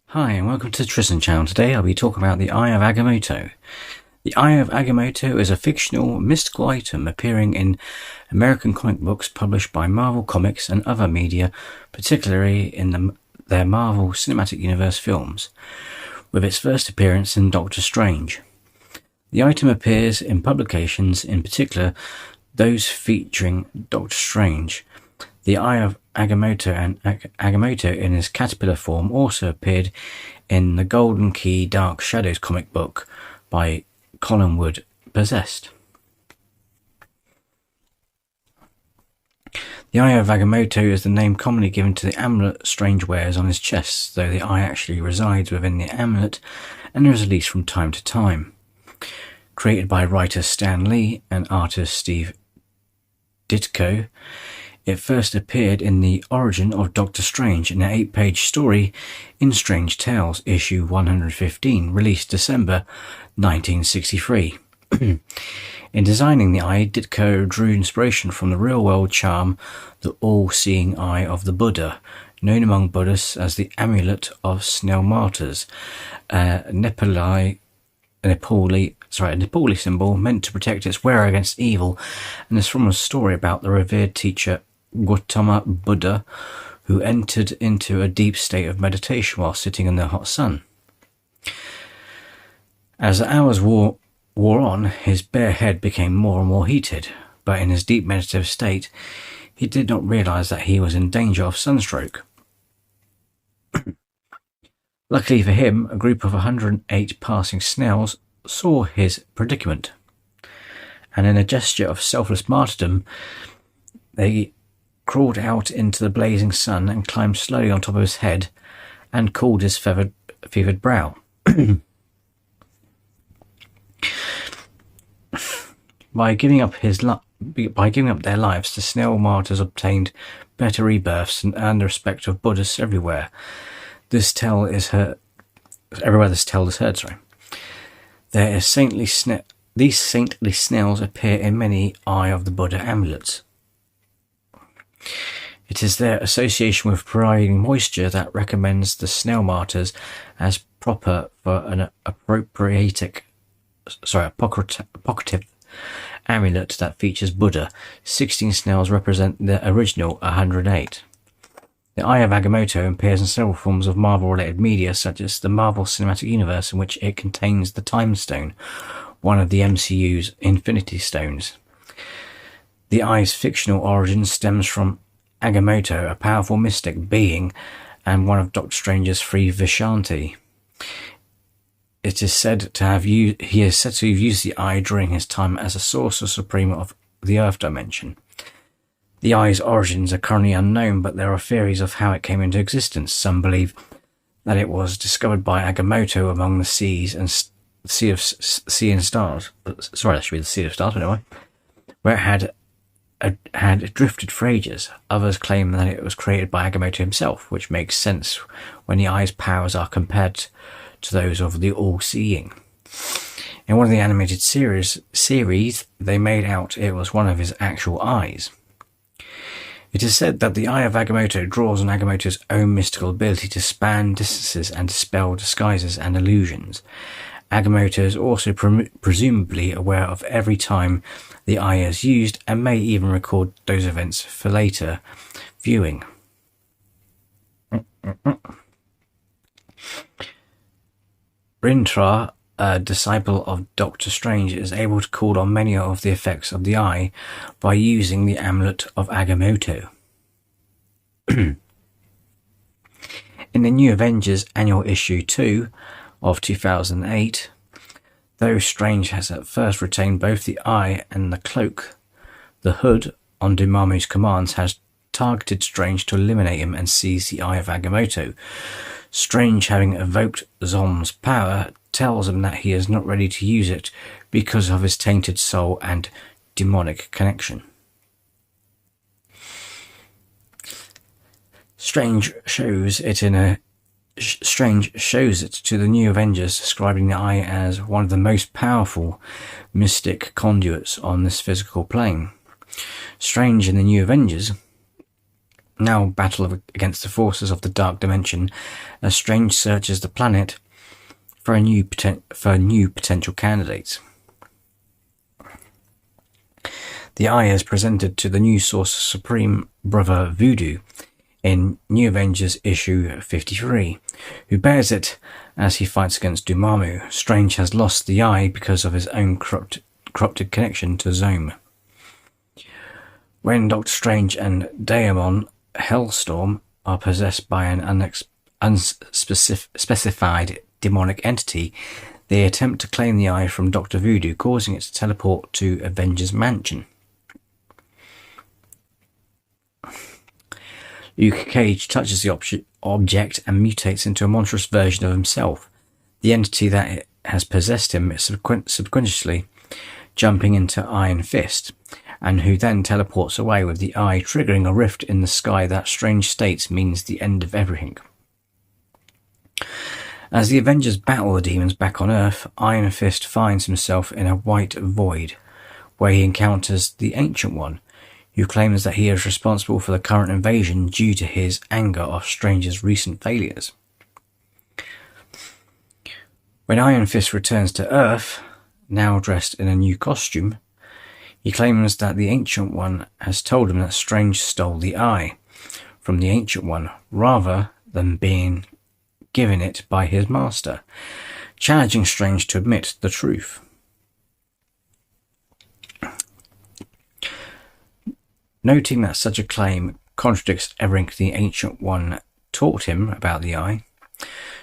Hi and welcome to the Tristan channel. Today I'll be talking about the Eye of Agamotto. The Eye of Agamotto is a fictional, mystical item appearing in American comic books published by Marvel Comics and other media, particularly in their Marvel Cinematic Universe films, with its first appearance in Doctor Strange. The item appears in publications, in particular those featuring Doctor Strange. The Eye of Agamotto and Agamotto in his caterpillar form also appeared in the Golden Key Dark Shadows comic book by Colin Wood, Possessed. The Eye of Agamotto is the name commonly given to the amulet Strange wears on his chest, though the eye actually resides within the amulet and is released from time to time. Created by writer Stan Lee and artist Steve Ditko, it first appeared in The Origin of Doctor Strange, an 8-page story in Strange Tales, issue 115, released December 1963. In designing the eye, Ditko drew inspiration from the real-world charm, the all-seeing eye of the Buddha, known among Buddhists as the amulet of snail martyrs, a Nepali symbol meant to protect its wearer against evil, and is from a story about the revered teacher Gautama Buddha, who entered into a deep state of meditation while sitting in the hot sun. As the hours wore on, his bare head became more and more heated, but in his deep meditative state, he did not realize that he was in danger of sunstroke. Luckily for him, a group of 108 passing snails saw his predicament, and in a gesture of selfless martyrdom, they crawled out into the blazing sun and climbed slowly on top of his head and cooled his fevered brow. By giving up their lives, the snail martyrs obtained better rebirths and earned the respect of Buddhists everywhere. This tale is heard. These saintly snails appear in many Eye of the Buddha amulets. It is their association with providing moisture that recommends the snail martyrs as proper for an apocryphal amulet that features Buddha. 16 snails represent the original 108. The Eye of Agamotto appears in several forms of Marvel-related media, such as the Marvel Cinematic Universe, in which it contains the Time Stone, one of the MCU's Infinity Stones. The Eye's fictional origin stems from Agamotto, a powerful mystic being and one of Doctor Strange's 3 Vishanti. It is said to have he is said to have used the eye during his time as a Sorcerer Supreme of the Earth Dimension. The eye's origins are currently unknown, but there are theories of how it came into existence. Some believe that it was discovered by Agamotto among the Sea and Stars. Sorry, that should be the Sea of Stars, anyway, where it had drifted for ages. Others claim that it was created by Agamotto himself, which makes sense when the eye's powers are compared to those of the All-Seeing. In one of the animated series, they made out it was one of his actual eyes. It is said that the Eye of Agamotto draws on Agamotto's own mystical ability to span distances and dispel disguises and illusions. Agamotto is also presumably aware of every time the eye is used and may even record those events for later viewing. Rintrah, a disciple of Doctor Strange, is able to call on many of the effects of the eye by using the amulet of Agamotto. In the New Avengers Annual Issue 2 of 2008, though Strange has at first retained both the eye and the cloak, the Hood, on Dormammu's commands, has targeted Strange to eliminate him and seize the Eye of Agamotto. Strange, having evoked Zom's power, tells him that he is not ready to use it because of his tainted soul and demonic connection. Strange shows it to the New Avengers, describing the eye as one of the most powerful mystic conduits on this physical plane. Strange in the New Avengers now battle against the forces of the Dark Dimension as Strange searches the planet for new potential candidates. The Eye is presented to the new Sorcerer Supreme Brother Voodoo in New Avengers issue 53, who bears it as he fights against Dormammu. Strange has lost the Eye because of his own corrupted connection to Zome. When Doctor Strange and Daemon Hellstorm are possessed by an unspecified demonic entity, they attempt to claim the Eye from Dr. Voodoo, causing it to teleport to Avengers Mansion. Luke Cage touches the object and mutates into a monstrous version of himself, the entity that has possessed him subconsciously, jumping into Iron Fist, and who then teleports away with the Eye, triggering a rift in the sky that Strange states means the end of everything. As the Avengers battle the demons back on Earth, Iron Fist finds himself in a white void, where he encounters the Ancient One, who claims that he is responsible for the current invasion due to his anger of Strange's recent failures. When Iron Fist returns to Earth, now dressed in a new costume, he claims that the Ancient One has told him that Strange stole the Eye from the Ancient One rather than being given it by his master, challenging Strange to admit the truth. Noting that such a claim contradicts everything the Ancient One taught him about the Eye,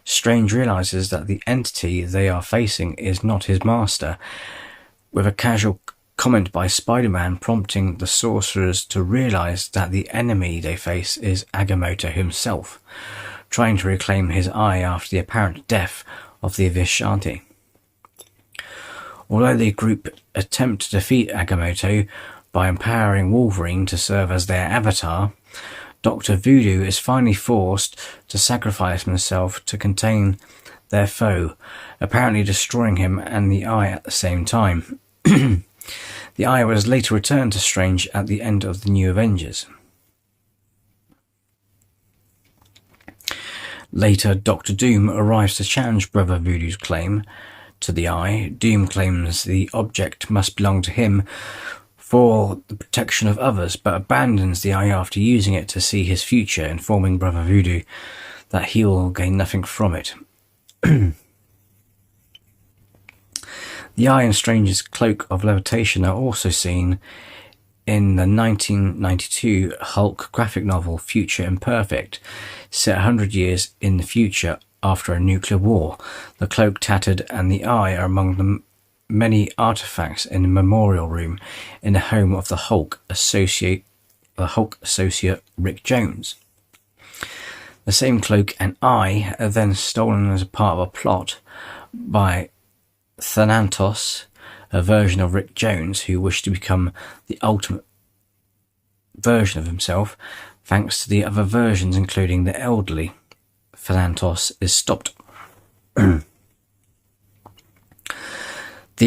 Strange realizes that the entity they are facing is not his master, with a casual comment by Spider-Man prompting the sorcerers to realize that the enemy they face is Agamotto himself, trying to reclaim his Eye after the apparent death of the Vishanti. Although the group attempt to defeat Agamotto by empowering Wolverine to serve as their avatar, Dr. Voodoo is finally forced to sacrifice himself to contain their foe, apparently destroying him and the Eye at the same time. The Eye was later returned to Strange at the end of the New Avengers. Later, Doctor Doom arrives to challenge Brother Voodoo's claim to the Eye. Doom claims the object must belong to him for the protection of others, but abandons the Eye after using it to see his future, informing Brother Voodoo that he will gain nothing from it. The Eye and Strange's cloak of levitation are also seen in the 1992 Hulk graphic novel Future Imperfect, set 100 years in the future after a nuclear war. The cloak tattered and the Eye are among the many artifacts in the memorial room in the home of the Hulk associate Rick Jones. The same cloak and Eye are then stolen as a part of a plot by Thanatos, a version of Rick Jones who wished to become the ultimate version of himself. Thanks to the other versions, including the elderly, Thanatos is stopped. The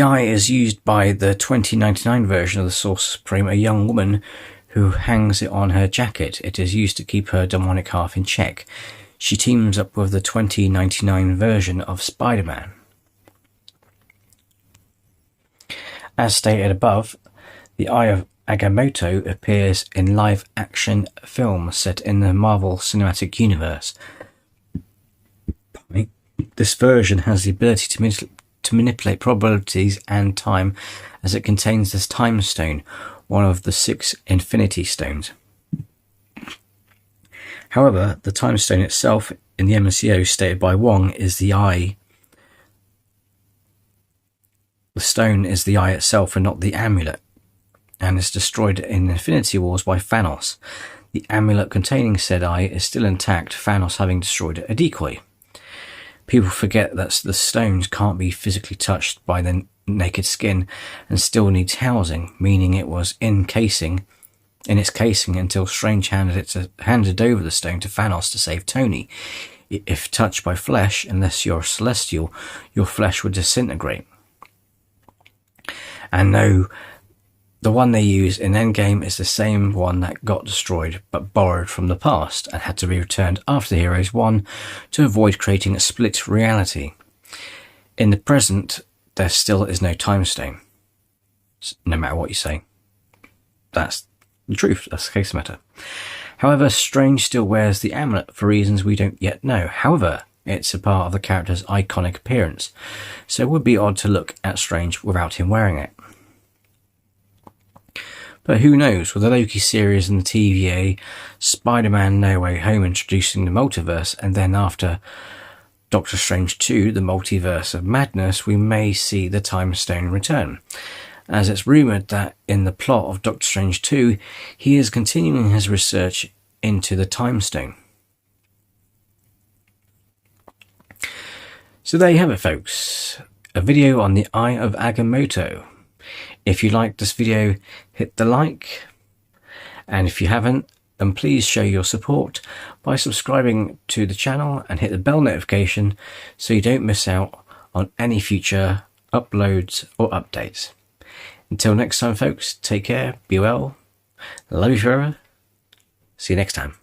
Eye is used by the 2099 version of the Sorcerer Supreme, a young woman who hangs it on her jacket. It is used to keep her demonic half in check. She teams up with the 2099 version of Spider-Man. As stated above, the Eye of Agamotto appears in live-action film set in the Marvel Cinematic Universe. This version has the ability to manipulate probabilities and time, as it contains this Time Stone, one of the 6 Infinity Stones. However, the Time Stone itself in the MCU, stated by Wong, is the Eye. The stone is the Eye itself and not the amulet, and is destroyed in Infinity Wars by Thanos. The amulet containing said Eye is still intact, Thanos having destroyed a decoy. People forget that the stones can't be physically touched by the naked skin and still needs housing, meaning it was in its casing until Strange handed over the stone to Thanos to save Tony. If touched by flesh, unless you're a celestial, your flesh would disintegrate. And though The one they use in Endgame is the same one that got destroyed but borrowed from the past and had to be returned after the heroes won to avoid creating a split reality. In the present, there still is no time stone. No matter what you say. That's the truth, that's the case of the matter. However, Strange still wears the amulet for reasons we don't yet know. However, it's a part of the character's iconic appearance, so it would be odd to look at Strange without him wearing it. But who knows, with the Loki series and the TVA, Spider-Man No Way Home introducing the multiverse, and then after Doctor Strange 2, the Multiverse of Madness, we may see the Time Stone return, as it's rumoured that in the plot of Doctor Strange 2, he is continuing his research into the Time Stone. So there you have it, folks. A video on the Eye of Agamotto. If you liked this video, hit the like. And if you haven't, then please show your support by subscribing to the channel and hit the bell notification so you don't miss out on any future uploads or updates. Until next time, folks, take care, be well, love you forever, see you next time.